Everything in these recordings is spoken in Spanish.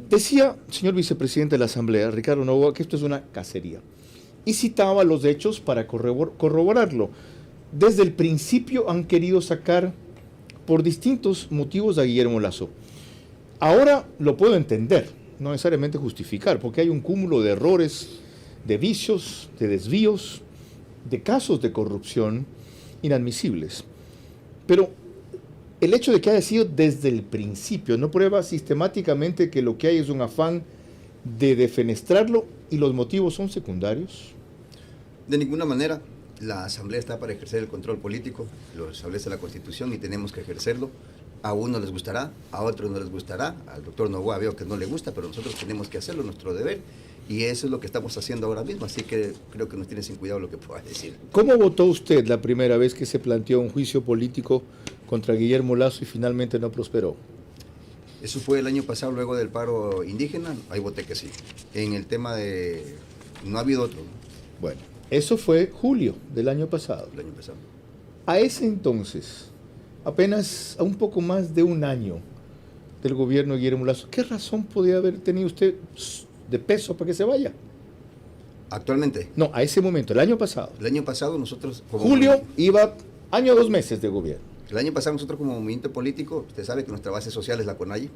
Decía, señor vicepresidente de la Asamblea, Ricardo Novoa, que esto es una cacería. Y citaba los hechos para corroborarlo. Desde el principio han querido sacar por distintos motivos a Guillermo Lasso. Ahora lo puedo entender, no necesariamente justificar, porque hay un cúmulo de errores, de vicios, de desvíos, de casos de corrupción inadmisibles. Pero el hecho de que haya sido desde el principio no prueba sistemáticamente que lo que hay es un afán de defenestrarlo y los motivos son secundarios. De ninguna manera. La Asamblea está para ejercer el control político, lo establece la Constitución y tenemos que ejercerlo. A unos les gustará, a otros no les gustará, al doctor Novoa veo que no le gusta, pero nosotros tenemos que hacerlo, nuestro deber, y eso es lo que estamos haciendo ahora mismo, así que creo que nos tiene sin cuidado lo que pueda decir. ¿Cómo votó usted la primera vez que se planteó un juicio político contra Guillermo Lasso y finalmente no prosperó? Eso fue el año pasado, luego del paro indígena, ahí voté que sí. En el tema de... no ha habido otro. Bueno, eso fue julio del año pasado. El año pasado. A ese entonces, apenas a un poco más de un año del gobierno de Guillermo Lasso, ¿qué razón podía haber tenido usted de peso para que se vaya? ¿Actualmente? No, a ese momento, el año pasado. El año pasado nosotros... Julio iba año 2 meses de gobierno. El año pasado nosotros como movimiento político, usted sabe que nuestra base social es la CONAIE,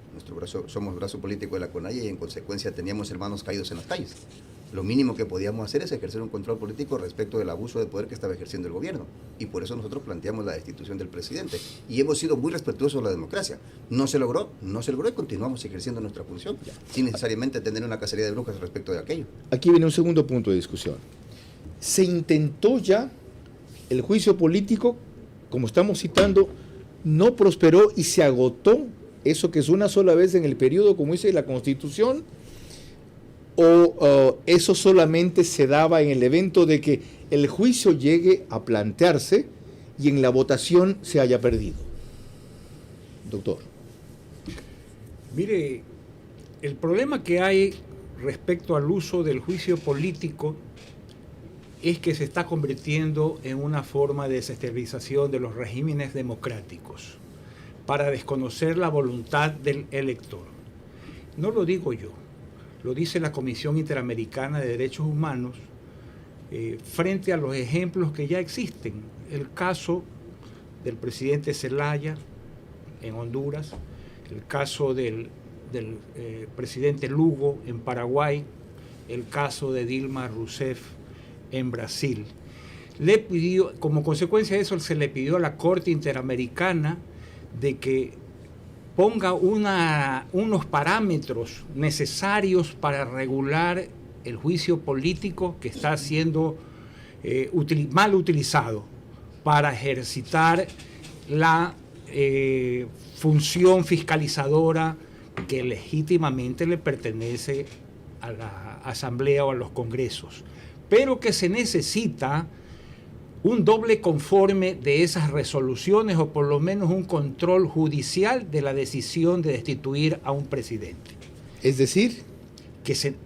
somos brazo político de la CONAIE y en consecuencia teníamos hermanos caídos en las calles. Lo mínimo que podíamos hacer es ejercer un control político respecto del abuso de poder que estaba ejerciendo el gobierno. Y por eso nosotros planteamos la destitución del presidente. Y hemos sido muy respetuosos de la democracia. No se logró y continuamos ejerciendo nuestra función, sin necesariamente tener una cacería de brujas respecto de aquello. Aquí viene un segundo punto de discusión. Se intentó ya el juicio político, como estamos citando, no prosperó y se agotó eso que es una sola vez en el periodo, como dice la Constitución, o eso solamente se daba en el evento de que el juicio llegue a plantearse y en la votación se haya perdido. Doctor. Mire, el problema que hay respecto al uso del juicio político es que se está convirtiendo en una forma de desestabilización de los regímenes democráticos para desconocer la voluntad del elector. No lo digo yo, lo dice la Comisión Interamericana de Derechos Humanos frente a los ejemplos que ya existen. El caso del presidente Zelaya en Honduras, el caso del presidente Lugo en Paraguay, el caso de Dilma Rousseff en Brasil. Como consecuencia de eso, se le pidió a la Corte Interamericana de que ponga unos parámetros necesarios para regular el juicio político que está siendo mal utilizado para ejercitar la función fiscalizadora que legítimamente le pertenece a la Asamblea o a los Congresos, pero que se necesita un doble conforme de esas resoluciones o por lo menos un control judicial de la decisión de destituir a un presidente. Es decir,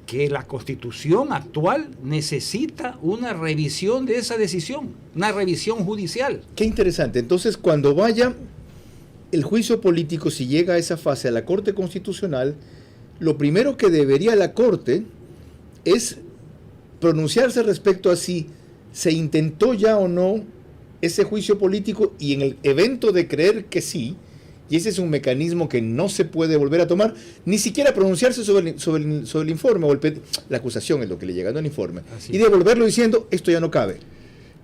que la Constitución actual necesita una revisión de esa decisión, una revisión judicial. Qué interesante. Entonces, cuando vaya el juicio político, si llega a esa fase a la Corte Constitucional, lo primero que debería la Corte es pronunciarse respecto a si se intentó ya o no ese juicio político y en el evento de creer que sí, y ese es un mecanismo que no se puede volver a tomar, ni siquiera pronunciarse sobre el informe, o la acusación es lo que le llega, no el informe, y devolverlo diciendo, esto ya no cabe.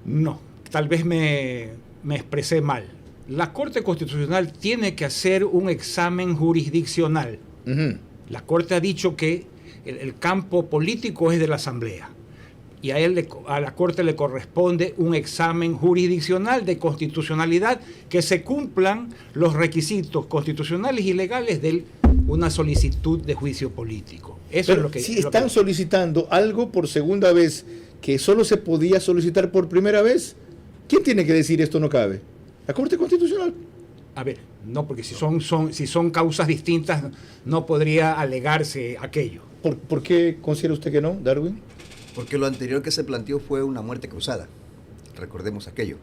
No, tal vez me expresé mal. La Corte Constitucional tiene que hacer un examen jurisdiccional. La Corte ha dicho que el campo político es de la Asamblea. Y a la Corte le corresponde un examen jurisdiccional de constitucionalidad, que se cumplan los requisitos constitucionales y legales de una solicitud de juicio político. Eso es lo que... Si están solicitando algo por segunda vez que solo se podía solicitar por primera vez, ¿quién tiene que decir esto no cabe? ¿La Corte Constitucional? A ver, no, porque si son causas distintas no podría alegarse aquello. ¿Por qué considera usted que no, Darwin? Porque lo anterior que se planteó fue una muerte cruzada. Recordemos aquello.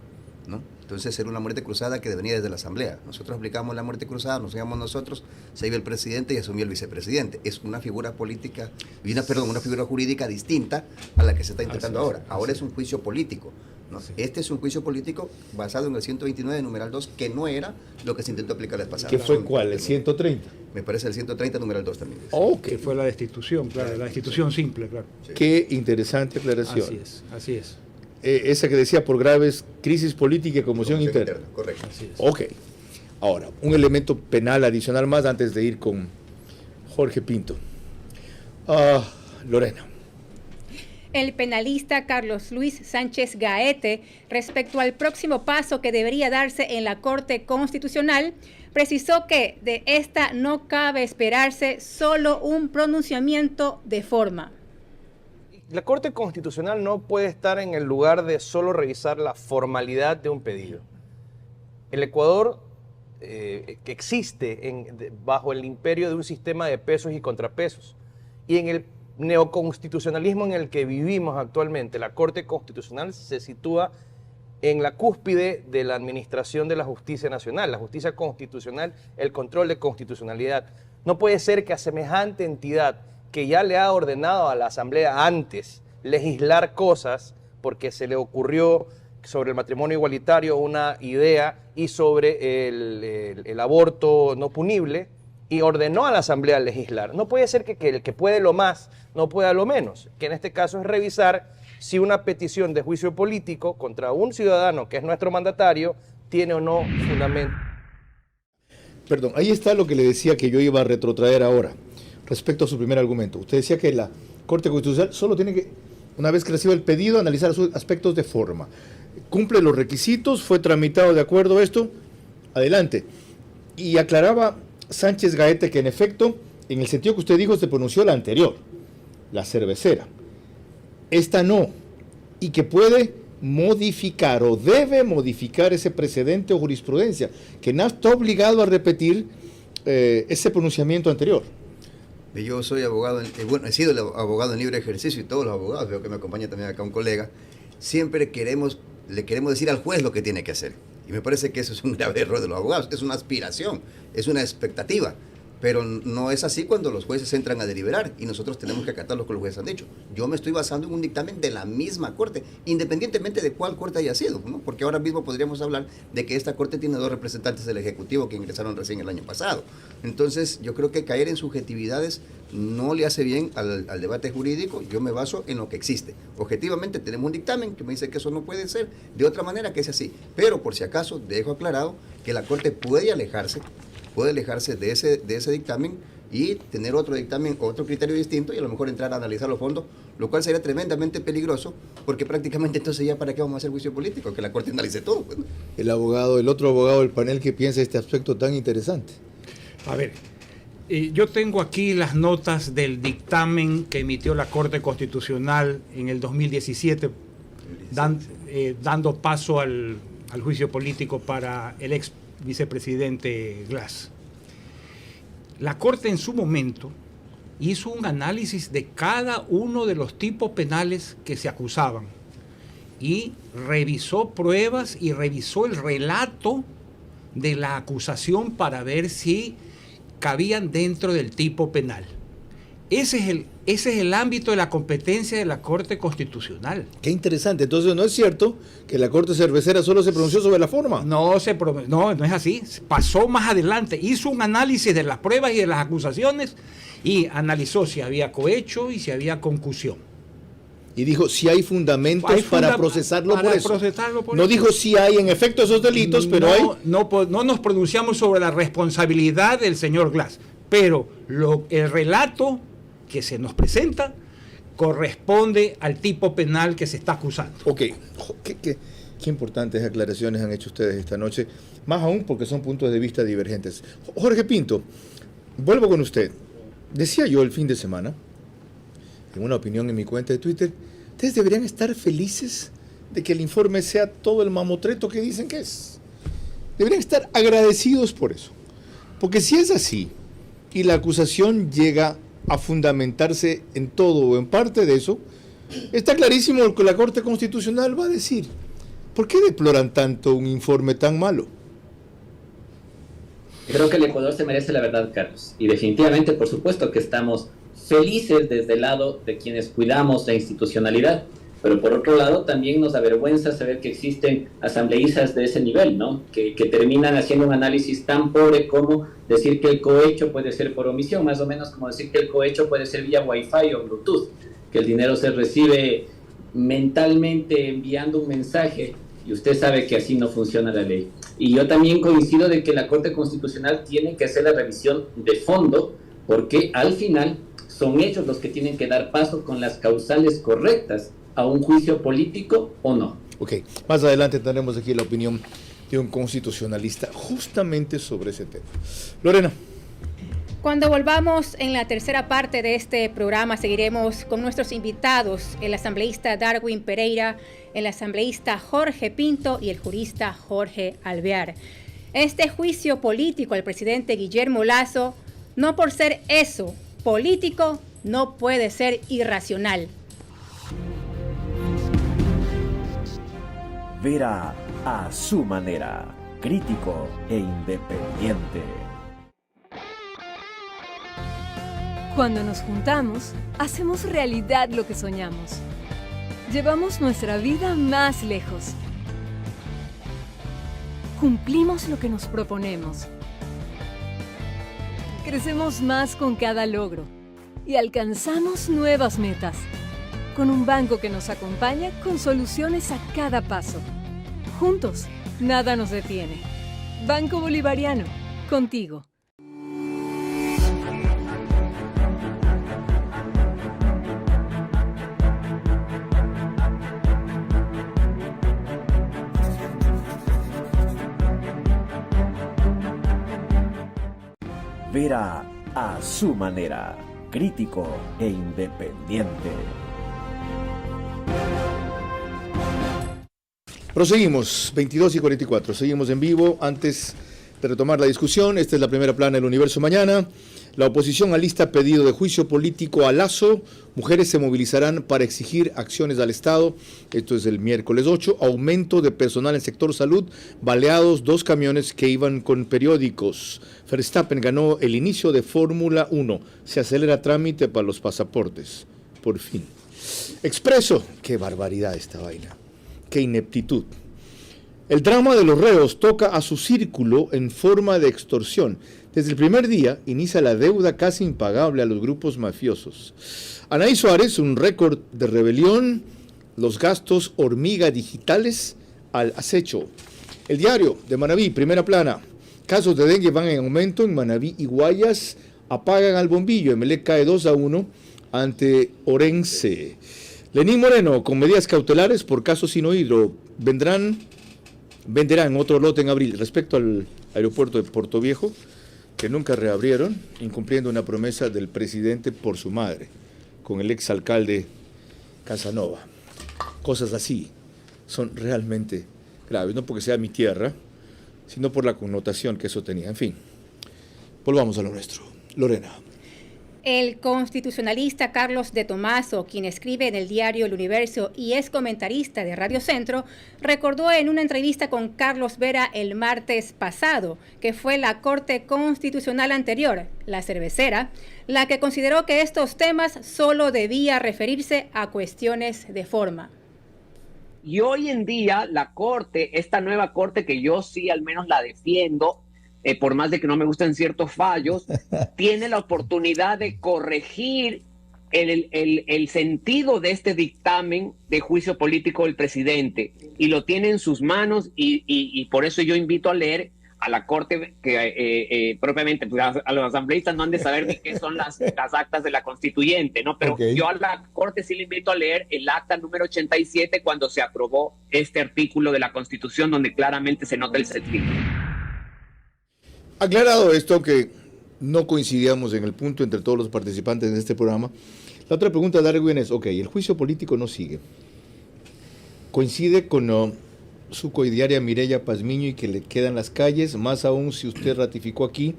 ¿no? Entonces era una muerte cruzada que venía desde la Asamblea. Nosotros aplicamos la muerte cruzada, nos llamamos nosotros, se iba el presidente y asumió el vicepresidente. Es una figura política, una figura jurídica distinta a la que se está intentando ahora. Ahora es un juicio político, ¿no? Este es un juicio político basado en el 129, numeral 2, que no era lo que se intentó aplicar la vez pasada. ¿Qué fue cuál? ¿El 130? Me parece el 130, numeral 2 también. Que fue la destitución, claro, la destitución simple, claro. Sí. Qué interesante aclaración. Así es. Esa que decía por graves crisis política y conmoción interna. Correcto. Así es. Ok. Ahora, un elemento penal adicional más antes de ir con Jorge Pinto. Lorena. El penalista Carlos Luis Sánchez Gaete, respecto al próximo paso que debería darse en la Corte Constitucional, precisó que de esta no cabe esperarse solo un pronunciamiento de forma. La Corte Constitucional no puede estar en el lugar de solo revisar la formalidad de un pedido. El Ecuador que existe bajo el imperio de un sistema de pesos y contrapesos. Y en el neoconstitucionalismo en el que vivimos actualmente, la Corte Constitucional se sitúa en la cúspide de la administración de la justicia nacional, la justicia constitucional, el control de constitucionalidad. No puede ser que a semejante entidad que ya le ha ordenado a la Asamblea antes legislar cosas porque se le ocurrió sobre el matrimonio igualitario una idea y sobre el aborto no punible y ordenó a la Asamblea legislar. No puede ser que el que puede lo más no pueda lo menos, que en este caso es revisar si una petición de juicio político contra un ciudadano que es nuestro mandatario tiene o no fundamento. Perdón, ahí está lo que le decía que yo iba a retrotraer ahora. Respecto a su primer argumento, usted decía que la Corte Constitucional solo tiene que, una vez que reciba el pedido, analizar sus aspectos de forma. Cumple los requisitos, fue tramitado de acuerdo a esto, adelante. Y aclaraba Sánchez Gaete que en efecto, en el sentido que usted dijo, se pronunció la anterior, la cervecera. Esta no, y que puede modificar o debe modificar ese precedente o jurisprudencia, que no está obligado a repetir ese pronunciamiento anterior. Yo soy abogado, he sido el abogado en libre ejercicio y todos los abogados, veo que me acompaña también acá un colega, siempre le queremos decir al juez lo que tiene que hacer. Y me parece que eso es un grave error de los abogados, es una aspiración, es una expectativa. Pero no es así cuando los jueces entran a deliberar y nosotros tenemos que acatar lo que los jueces han dicho. Yo me estoy basando en un dictamen de la misma Corte, independientemente de cuál Corte haya sido, ¿no? Porque ahora mismo podríamos hablar de que esta Corte tiene 2 representantes del Ejecutivo que ingresaron recién el año pasado. Entonces, yo creo que caer en subjetividades no le hace bien al debate jurídico. Yo me baso en lo que existe. Objetivamente tenemos un dictamen que me dice que eso no puede ser de otra manera que es así. Pero por si acaso dejo aclarado que la Corte puede alejarse de ese dictamen y tener otro dictamen, otro criterio distinto y a lo mejor entrar a analizar los fondos, lo cual sería tremendamente peligroso porque prácticamente entonces ya para qué vamos a hacer juicio político, que la Corte analice todo. Pues, ¿no? El otro abogado del panel que piensa este aspecto tan interesante. A ver, yo tengo aquí las notas del dictamen que emitió la Corte Constitucional en el 2017, dando paso al juicio político para el ex vicepresidente Glass. La Corte en su momento hizo un análisis de cada uno de los tipos penales que se acusaban y revisó pruebas y revisó el relato de la acusación para ver si cabían dentro del tipo penal. Ese es el ámbito de la competencia de la Corte Constitucional. Qué interesante. Entonces, ¿no es cierto que la Corte Cervecera solo se pronunció sobre la forma? No es así. Pasó más adelante. Hizo un análisis de las pruebas y de las acusaciones y analizó si había cohecho y si había concusión. Y dijo si hay fundamentos para procesarlo por eso. No dijo si hay en efecto esos delitos, pero hay... No nos pronunciamos sobre la responsabilidad del señor Glass, pero el relato que se nos presenta corresponde al tipo penal que se está acusando. Ok, qué importantes aclaraciones han hecho ustedes esta noche, más aún porque son puntos de vista divergentes. Jorge Pinto, vuelvo con usted. Decía yo el fin de semana, en una opinión en mi cuenta de Twitter, ustedes deberían estar felices de que el informe sea todo el mamotreto que dicen que es. Deberían estar agradecidos por eso. Porque si es así, y la acusación llega a fundamentarse en todo o en parte de eso, está clarísimo lo que la Corte Constitucional va a decir. ¿Por qué deploran tanto un informe tan malo? Creo que el Ecuador se merece la verdad, Carlos. Y definitivamente, por supuesto que estamos felices desde el lado de quienes cuidamos la institucionalidad. Pero por otro lado, también nos avergüenza saber que existen asambleístas de ese nivel, ¿no? Que terminan haciendo un análisis tan pobre como decir que el cohecho puede ser por omisión, más o menos como decir que el cohecho puede ser vía Wi-Fi o Bluetooth, que el dinero se recibe mentalmente enviando un mensaje, y usted sabe que así no funciona la ley. Y yo también coincido de que la Corte Constitucional tiene que hacer la revisión de fondo, porque al final son ellos los que tienen que dar paso con las causales correctas a un juicio político o no. Ok, más adelante tendremos aquí la opinión de un constitucionalista justamente sobre ese tema. Lorena. Cuando volvamos en la tercera parte de este programa, seguiremos con nuestros invitados, el asambleísta Darwin Pereira, el asambleísta Jorge Pinto y el jurista Jorge Alvear. Este juicio político al presidente Guillermo Lasso, no por ser eso, político, no puede ser irracional. Vera a su manera, crítico e independiente. Cuando nos juntamos, hacemos realidad lo que soñamos. Llevamos nuestra vida más lejos. Cumplimos lo que nos proponemos. Crecemos más con cada logro y alcanzamos nuevas metas. Con un banco que nos acompaña con soluciones a cada paso. Juntos, nada nos detiene. Banco Bolivariano, contigo. Vera a su manera, crítico e independiente. Proseguimos, 22:44, seguimos en vivo. Antes de retomar la discusión, esta es la primera plana del Universo Mañana. La oposición alista pedido de juicio político a Lasso. Mujeres se movilizarán para exigir acciones al Estado. Esto es el miércoles 8. Aumento de personal en sector salud. Baleados 2 camiones que iban con periódicos. Verstappen ganó el inicio de Fórmula 1. Se acelera trámite para los pasaportes. Por fin. Expreso. Qué barbaridad esta vaina. Qué ineptitud. El drama de los reos toca a su círculo en forma de extorsión. Desde el primer día inicia la deuda casi impagable a los grupos mafiosos. Anaí Suárez, un récord de rebelión, los gastos hormiga digitales al acecho. El diario de Manabí, primera plana. Casos de dengue van en aumento en Manabí y Guayas. Apagan al bombillo. Emelec cae 2-1 ante Orense. Lenín Moreno, con medidas cautelares por caso Sinohidro, venderán otro lote en abril. Respecto al aeropuerto de Puerto Viejo, que nunca reabrieron, incumpliendo una promesa del presidente por su madre, con el exalcalde Casanova. Cosas así son realmente graves, no porque sea mi tierra, sino por la connotación que eso tenía. En fin, volvamos a lo nuestro. Lorena. El constitucionalista Carlos de Tomaso, quien escribe en el diario El Universo y es comentarista de Radio Centro, recordó en una entrevista con Carlos Vera el martes pasado que fue la Corte Constitucional anterior, la cervecera, la que consideró que estos temas solo debía referirse a cuestiones de forma. Y hoy en día la Corte, esta nueva Corte que yo sí al menos la defiendo, por más de que no me gusten ciertos fallos, tiene la oportunidad de corregir el sentido de este dictamen de juicio político del presidente, y lo tiene en sus manos, y por eso yo invito a leer a la Corte, que propiamente pues, a los asambleístas no han de saber ni qué son las actas de la constituyente, ¿no? Pero yo a la Corte sí le invito a leer el acta número 87 cuando se aprobó este artículo de la Constitución donde claramente se nota el sentido. Aclarado esto, que no coincidíamos en el punto entre todos los participantes de este programa, la otra pregunta de Darwin es, el juicio político no sigue. Coincide con su coidiaria Mireya Pazmiño y que le quedan las calles, más aún si usted ratificó aquí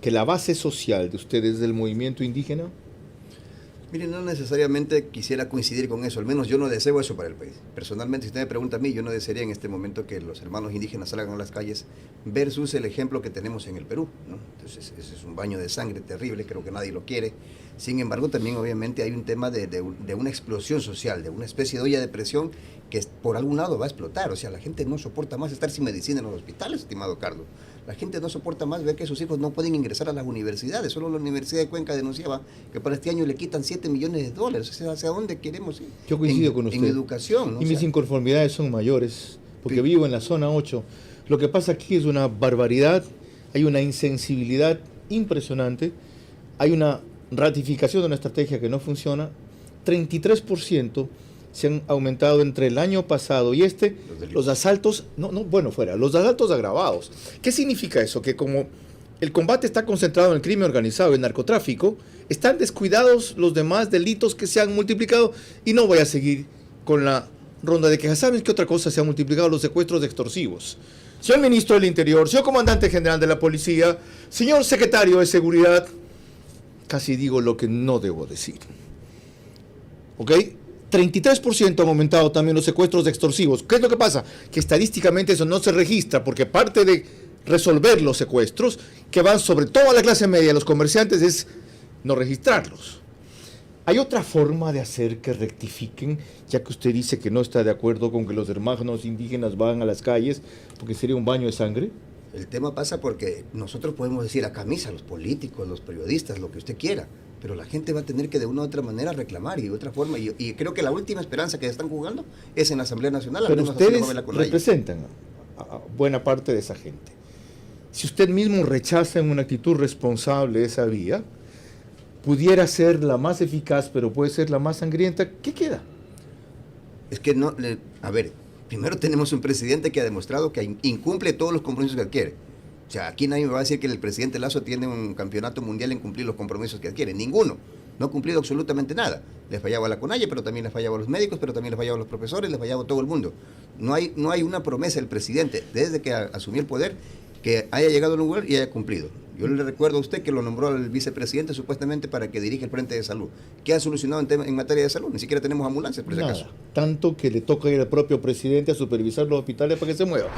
que la base social de ustedes es del movimiento indígena. Mire, no necesariamente quisiera coincidir con eso, al menos yo no deseo eso para el país. Personalmente, si usted me pregunta a mí, yo no desearía en este momento que los hermanos indígenas salgan a las calles versus el ejemplo que tenemos en el Perú, ¿no? Entonces, ese es un baño de sangre terrible, creo que nadie lo quiere. Sin embargo, también obviamente hay un tema de una explosión social, de una especie de olla de presión que por algún lado va a explotar. O sea, la gente no soporta más estar sin medicina en los hospitales, estimado Carlos. La gente no soporta más ver que sus hijos no pueden ingresar a las universidades. Solo la Universidad de Cuenca denunciaba que para este año le quitan $7 millones. O sea, ¿hacia dónde queremos ir? Yo coincido con usted. En educación, ¿no? Y mis inconformidades son mayores, porque Sí. vivo en la zona 8. Lo que pasa aquí es una barbaridad, hay una insensibilidad impresionante, hay una ratificación de una estrategia que no funciona. 33% se han aumentado entre el año pasado y los asaltos, los asaltos agravados. ¿Qué significa eso? Que como el combate está concentrado en el crimen organizado y el narcotráfico, están descuidados los demás delitos que se han multiplicado, y no voy a seguir con la ronda de quejas. ¿Saben qué otra cosa se han multiplicado? Los secuestros extorsivos. Señor Ministro del Interior, señor Comandante General de la Policía, señor Secretario de Seguridad, casi digo lo que no debo decir. ¿Ok? 33% han aumentado también los secuestros extorsivos. ¿Qué es lo que pasa? Que estadísticamente eso no se registra, porque parte de resolver los secuestros, que van sobre toda la clase media, los comerciantes, es no registrarlos. ¿Hay otra forma de hacer que rectifiquen, ya que usted dice que no está de acuerdo con que los hermanos indígenas van a las calles, porque sería un baño de sangre? El tema pasa porque nosotros podemos decir a camisa, los políticos, los periodistas, lo que usted quiera, pero la gente va a tener que de una u otra manera reclamar y de otra forma, y creo que la última esperanza que están jugando es en la Asamblea Nacional. Pero ustedes Conaya. representan a buena parte de esa gente. Si usted mismo rechaza en una actitud responsable esa vía, pudiera ser la más eficaz, pero puede ser la más sangrienta, ¿qué queda? Es que no, a ver, primero tenemos un presidente que ha demostrado que incumple todos los compromisos que adquiere. O sea, aquí nadie me va a decir que el presidente Lasso tiene un campeonato mundial en cumplir los compromisos que adquiere. Ninguno. No ha cumplido absolutamente nada. Le fallaba a la CONAIE, pero también le fallaba a los médicos, pero también le fallaba a los profesores, le fallaba a todo el mundo. No hay una promesa del presidente desde que asumió el poder que haya llegado a un lugar y haya cumplido. Yo le recuerdo a usted que lo nombró al vicepresidente supuestamente para que dirija el Frente de Salud. ¿Qué ha solucionado en materia de salud? Ni siquiera tenemos ambulancias, por si acaso. Tanto que le toca ir al propio presidente a supervisar los hospitales para que se mueva.